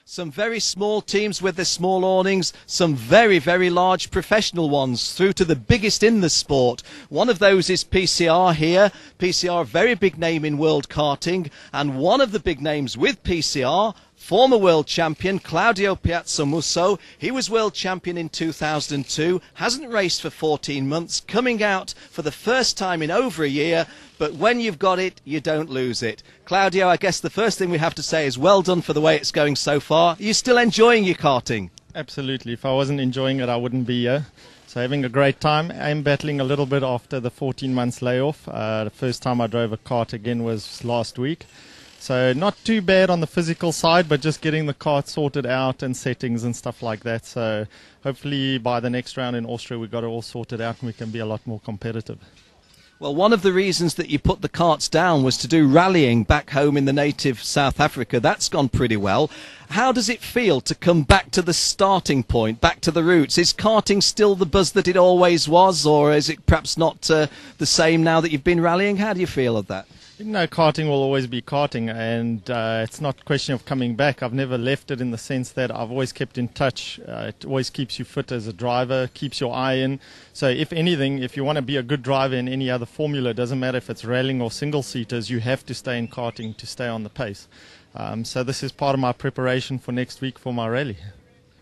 Some very small teams with their small awnings, some very, very large professional ones, through to the biggest in the sport. One of those is PCR here. PCR, a very big name in world karting, and one of the big names with PCR, former world champion Claudio Piazzamusso. He was world champion in 2002, hasn't raced for 14 months, coming out for the first time in over a year, but when you've got it, you don't lose it. Claudio, I guess the first thing we have to say is well done for the way it's going so far. Are you still enjoying your karting? Absolutely. If I wasn't enjoying it, I wouldn't be here. So having a great time. I'm battling a little bit after the 14 months layoff. The first time I drove a kart again was last week. So not too bad on the physical side, but just getting the kart sorted out and settings and stuff like that. So hopefully by the next round in Austria we've got it all sorted out and we can be a lot more competitive. Well, one of the reasons that you put the karts down was to do rallying back home in the native South Africa. That's gone pretty well. How does it feel to come back to the starting point, back to the roots? Is karting still the buzz that it always was, or is it perhaps not the same now that you've been rallying? How do you feel of that? You know, karting will always be karting, and it's not a question of coming back. I've never left it in the sense that I've always kept in touch. It always keeps you fit as a driver, keeps your eye in. So if anything, if you want to be a good driver in any other formula, it doesn't matter if it's rallying or single-seaters, you have to stay in karting to stay on the pace. So this is part of my preparation for next week for my rally.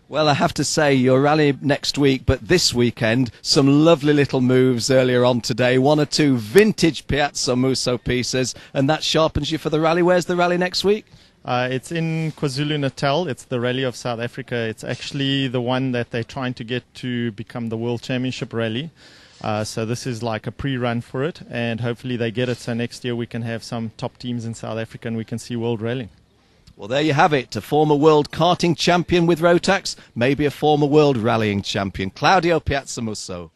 Well, I have to say, your rally next week, but this weekend, some lovely little moves earlier on today. One or two vintage Piazzamusso pieces, and that sharpens you for the rally. Where's the rally next week? It's in KwaZulu-Natal. It's the Rally of South Africa. It's actually the one that they're trying to get to become the World Championship Rally. So this is like a pre-run for it, and hopefully they get it so next year we can have some top teams in South Africa and we can see world rallying. Well, there you have it. A former world karting champion with Rotax, maybe a former world rallying champion. Claudio Piazzamusso.